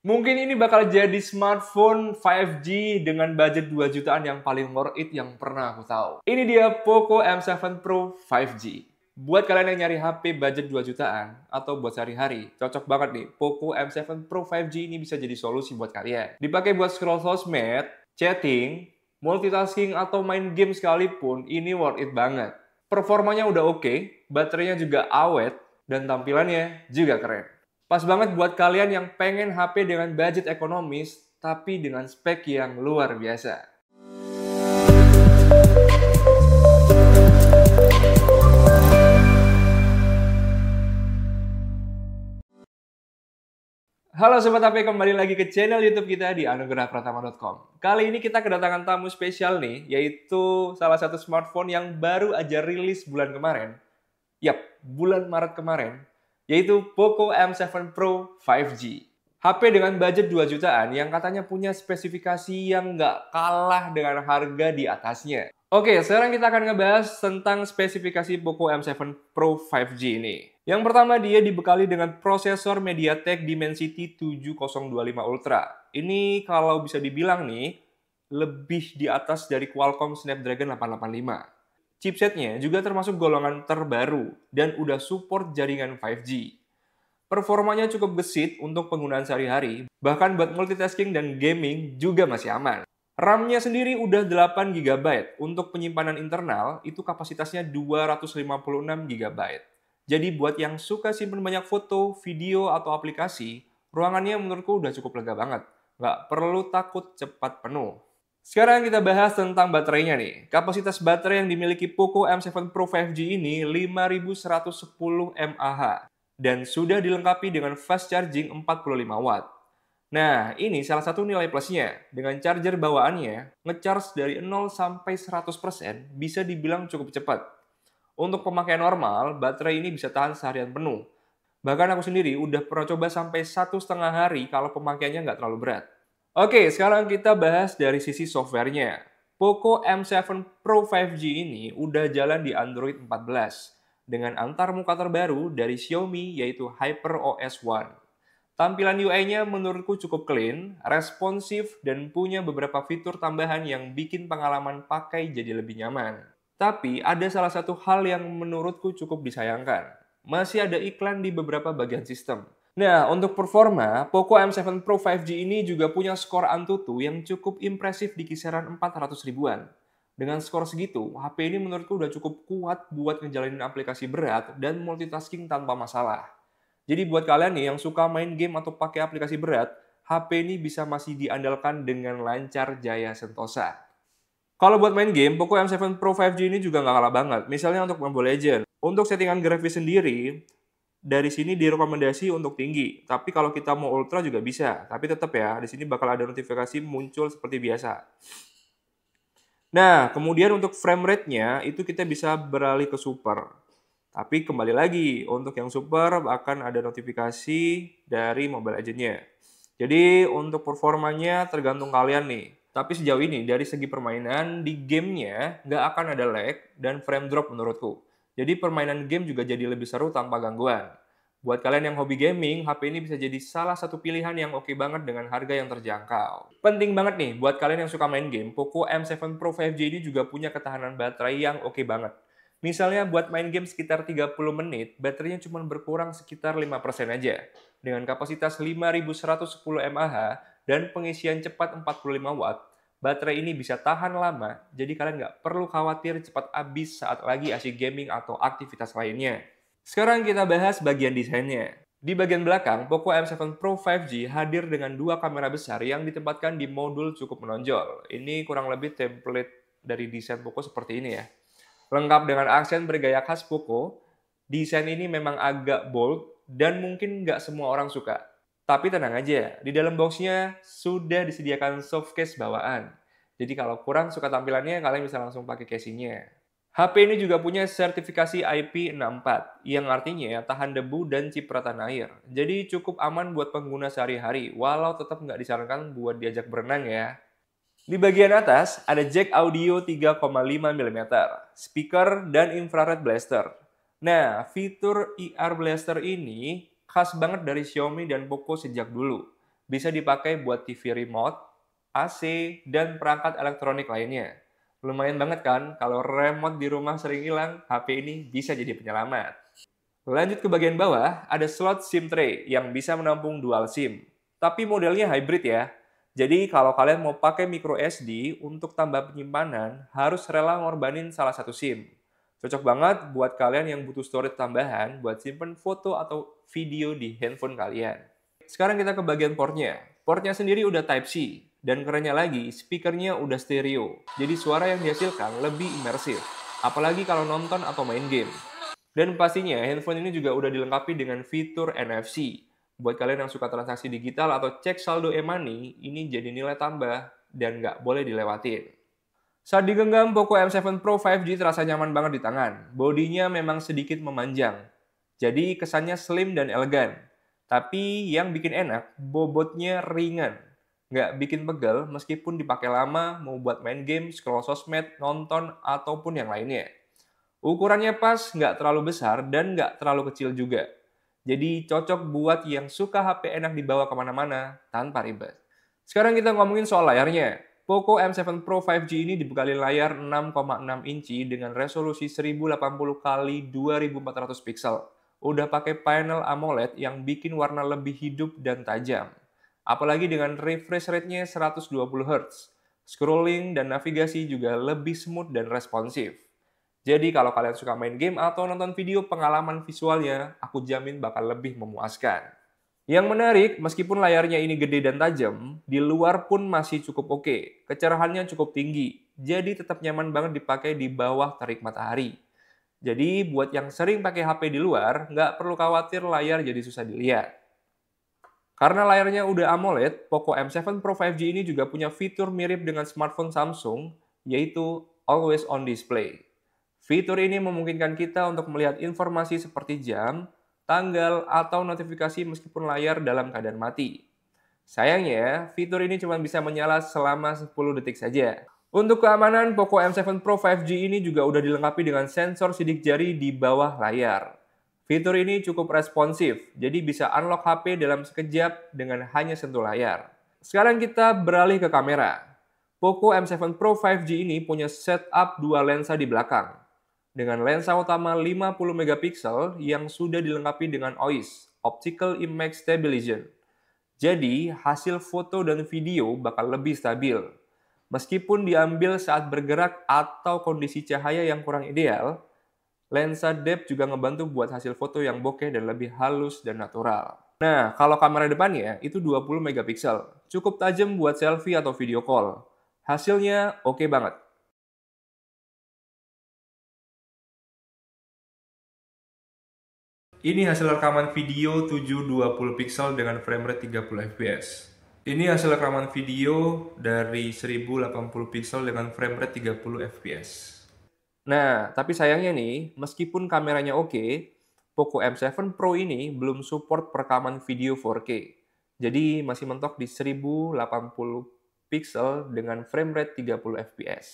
Mungkin ini bakal jadi smartphone 5G dengan budget 2 jutaan yang paling worth it yang pernah aku tahu. Ini dia Poco M7 Pro 5G. Buat kalian yang nyari HP budget 2 jutaan atau buat sehari-hari, cocok banget nih. Poco M7 Pro 5G ini bisa jadi solusi buat kalian. Dipakai buat scroll sosmed, chatting, multitasking, atau main game sekalipun, ini worth it banget. Performanya udah oke, baterainya juga awet, dan tampilannya juga keren. Pas banget buat kalian yang pengen HP dengan budget ekonomis, tapi dengan spek yang luar biasa. Halo Sobat HP, kembali lagi ke channel YouTube kita di anugerahpratama.com. Kali ini kita kedatangan tamu spesial nih, yaitu salah satu smartphone yang baru aja rilis bulan kemarin. Yap, bulan Maret kemarin. Yaitu Poco M7 Pro 5G. HP dengan budget 2 jutaan yang katanya punya spesifikasi yang nggak kalah dengan harga di atasnya. Oke, sekarang kita akan ngebahas tentang spesifikasi Poco M7 Pro 5G ini. Yang pertama, dia dibekali dengan prosesor MediaTek Dimensity 7025 Ultra. Ini kalau bisa dibilang nih, lebih di atas dari Qualcomm Snapdragon 885. Chipsetnya juga termasuk golongan terbaru dan udah support jaringan 5G. Performanya cukup gesit untuk penggunaan sehari-hari, bahkan buat multitasking dan gaming juga masih aman. RAM-nya sendiri udah 8 GB, untuk penyimpanan internal itu kapasitasnya 256 GB. Jadi buat yang suka simpen banyak foto, video, atau aplikasi, ruangannya menurutku udah cukup lega banget. Nggak perlu takut cepat penuh. Sekarang kita bahas tentang baterainya nih. Kapasitas baterai yang dimiliki Poco M7 Pro 5G ini 5110 mAh dan sudah dilengkapi dengan fast charging 45 watt. Nah, ini salah satu nilai plusnya. Dengan charger bawaannya, ngecharge dari 0 sampai 100% bisa dibilang cukup cepat. Untuk pemakaian normal, baterai ini bisa tahan seharian penuh. Bahkan aku sendiri udah pernah coba sampai 1,5 hari kalau pemakaiannya nggak terlalu berat. Oke, sekarang kita bahas dari sisi softwarenya. Poco M7 Pro 5G ini udah jalan di Android 14 dengan antarmuka terbaru dari Xiaomi yaitu HyperOS One. Tampilan UI-nya menurutku cukup clean, responsif, dan punya beberapa fitur tambahan yang bikin pengalaman pakai jadi lebih nyaman. Tapi ada salah satu hal yang menurutku cukup disayangkan. Masih ada iklan di beberapa bagian sistem. Nah, untuk performa, Poco M7 Pro 5G ini juga punya skor Antutu yang cukup impresif di kisaran 400 ribuan. Dengan skor segitu, HP ini menurutku udah cukup kuat buat ngejalanin aplikasi berat dan multitasking tanpa masalah. Jadi buat kalian nih yang suka main game atau pakai aplikasi berat, HP ini bisa masih diandalkan dengan lancar jaya sentosa. Kalau buat main game, Poco M7 Pro 5G ini juga nggak kalah banget. Misalnya untuk Mobile Legends. Untuk settingan grafis sendiri, dari sini direkomendasi untuk tinggi, tapi kalau kita mau ultra juga bisa. Tapi tetap ya, di sini bakal ada notifikasi muncul seperti biasa. Nah, kemudian untuk frame rate-nya itu kita bisa beralih ke super. Tapi kembali lagi, untuk yang super akan ada notifikasi dari Mobile Legends-nya. Jadi untuk performanya tergantung kalian nih. Tapi sejauh ini dari segi permainan di gamenya nggak akan ada lag dan frame drop menurutku. Jadi permainan game juga jadi lebih seru tanpa gangguan. Buat kalian yang hobi gaming, HP ini bisa jadi salah satu pilihan yang oke banget dengan harga yang terjangkau. Penting banget nih buat kalian yang suka main game, Poco M7 Pro 5G ini juga punya ketahanan baterai yang oke banget. Misalnya buat main game sekitar 30 menit, baterainya cuma berkurang sekitar 5% aja. Dengan kapasitas 5110 mAh dan pengisian cepat 45 watt, baterai ini bisa tahan lama, jadi kalian nggak perlu khawatir cepat habis saat lagi asyik gaming atau aktivitas lainnya. Sekarang kita bahas bagian desainnya. Di bagian belakang, Poco M7 Pro 5G hadir dengan dua kamera besar yang ditempatkan di modul cukup menonjol. Ini kurang lebih template dari desain Poco seperti ini ya. Lengkap dengan aksen bergaya khas Poco, desain ini memang agak bold dan mungkin nggak semua orang suka. Tapi tenang aja, di dalam boxnya sudah disediakan soft case bawaan. Jadi kalau kurang suka tampilannya, kalian bisa langsung pakai casingnya. HP ini juga punya sertifikasi IP64, yang artinya tahan debu dan cipratan air. Jadi cukup aman buat pengguna sehari-hari, walau tetap nggak disarankan buat diajak berenang ya. Di bagian atas, ada jack audio 3,5 mm, speaker, dan infrared blaster. Nah, fitur IR blaster ini khas banget dari Xiaomi dan Poco sejak dulu. Bisa dipakai buat TV remote, AC, dan perangkat elektronik lainnya. Lumayan banget kan kalau remote di rumah sering hilang, HP ini bisa jadi penyelamat. Lanjut ke bagian bawah, ada slot SIM tray yang bisa menampung dual SIM. Tapi modelnya hybrid ya. Jadi kalau kalian mau pakai micro SD untuk tambah penyimpanan, harus rela ngorbanin salah satu SIM. Cocok banget buat kalian yang butuh storage tambahan buat simpen foto atau video di handphone kalian. Sekarang kita ke bagian portnya. Portnya sendiri udah Type-C, dan kerennya lagi, speakernya udah stereo. Jadi suara yang dihasilkan lebih imersif, apalagi kalau nonton atau main game. Dan pastinya handphone ini juga udah dilengkapi dengan fitur NFC. Buat kalian yang suka transaksi digital atau cek saldo e-money, ini jadi nilai tambah dan nggak boleh dilewatin. Saat digenggam, Poco M7 Pro 5G terasa nyaman banget di tangan. Bodinya memang sedikit memanjang, jadi kesannya slim dan elegan. Tapi yang bikin enak, bobotnya ringan. Nggak bikin pegel meskipun dipakai lama, mau buat main game, scroll sosmed, nonton, ataupun yang lainnya. Ukurannya pas, nggak terlalu besar, dan nggak terlalu kecil juga. Jadi cocok buat yang suka HP enak dibawa kemana-mana tanpa ribet. Sekarang kita ngomongin soal layarnya. Poco M7 Pro 5G ini dibekali layar 6,6 inci dengan resolusi 1080 x 2400 pixel. Udah pakai panel AMOLED yang bikin warna lebih hidup dan tajam. Apalagi dengan refresh rate-nya 120 Hz. Scrolling dan navigasi juga lebih smooth dan responsif. Jadi kalau kalian suka main game atau nonton video, pengalaman visualnya aku jamin bakal lebih memuaskan. Yang menarik, meskipun layarnya ini gede dan tajam, di luar pun masih cukup oke. Kecerahannya cukup tinggi, jadi tetap nyaman banget dipakai di bawah terik matahari. Jadi buat yang sering pakai HP di luar, nggak perlu khawatir layar jadi susah dilihat. Karena layarnya udah AMOLED, Poco M7 Pro 5G ini juga punya fitur mirip dengan smartphone Samsung, yaitu Always On Display. Fitur ini memungkinkan kita untuk melihat informasi seperti jam, tanggal, atau notifikasi meskipun layar dalam keadaan mati. Sayangnya, fitur ini cuma bisa menyala selama 10 detik saja. Untuk keamanan, Poco M7 Pro 5G ini juga udah dilengkapi dengan sensor sidik jari di bawah layar. Fitur ini cukup responsif, jadi bisa unlock HP dalam sekejap dengan hanya sentuh layar. Sekarang kita beralih ke kamera. Poco M7 Pro 5G ini punya setup dua lensa di belakang. Dengan lensa utama 50 megapiksel yang sudah dilengkapi dengan OIS, Optical Image Stabilization. Jadi, hasil foto dan video bakal lebih stabil. Meskipun diambil saat bergerak atau kondisi cahaya yang kurang ideal, lensa depth juga ngebantu buat hasil foto yang bokeh dan lebih halus dan natural. Nah, kalau kamera depannya itu 20 megapiksel. Cukup tajam buat selfie atau video call. Hasilnya oke banget. Ini hasil rekaman video 720 pixel dengan frame rate 30 fps. Ini hasil rekaman video dari 1080 pixel dengan frame rate 30 fps. Nah, tapi sayangnya nih, meskipun kameranya oke, Poco M7 Pro ini belum support perekaman video 4K. Jadi masih mentok di 1080 pixel dengan frame rate 30 fps.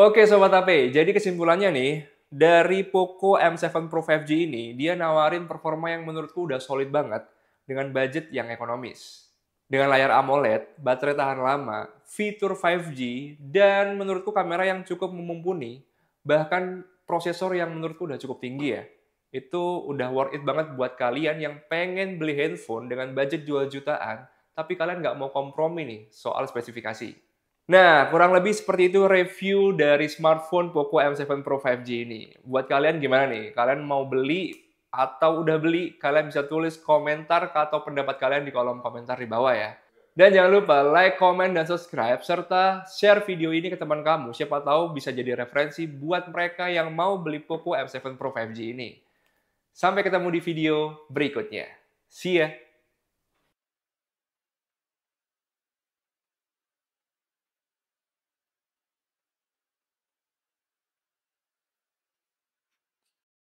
Oke Sobat HP, jadi kesimpulannya nih, dari Poco M7 Pro 5G ini, dia nawarin performa yang menurutku udah solid banget dengan budget yang ekonomis. Dengan layar AMOLED, baterai tahan lama, fitur 5G, dan menurutku kamera yang cukup mumpuni, bahkan prosesor yang menurutku udah cukup tinggi ya. Itu udah worth it banget buat kalian yang pengen beli handphone dengan budget 2 jutaan, tapi kalian nggak mau kompromi nih soal spesifikasi. Nah, kurang lebih seperti itu review dari smartphone Poco M7 Pro 5G ini. Buat kalian gimana nih? Kalian mau beli atau udah beli? Kalian bisa tulis komentar atau pendapat kalian di kolom komentar di bawah ya. Dan jangan lupa like, comment, dan subscribe, serta share video ini ke teman kamu. Siapa tahu bisa jadi referensi buat mereka yang mau beli Poco M7 Pro 5G ini. Sampai ketemu di video berikutnya. See ya!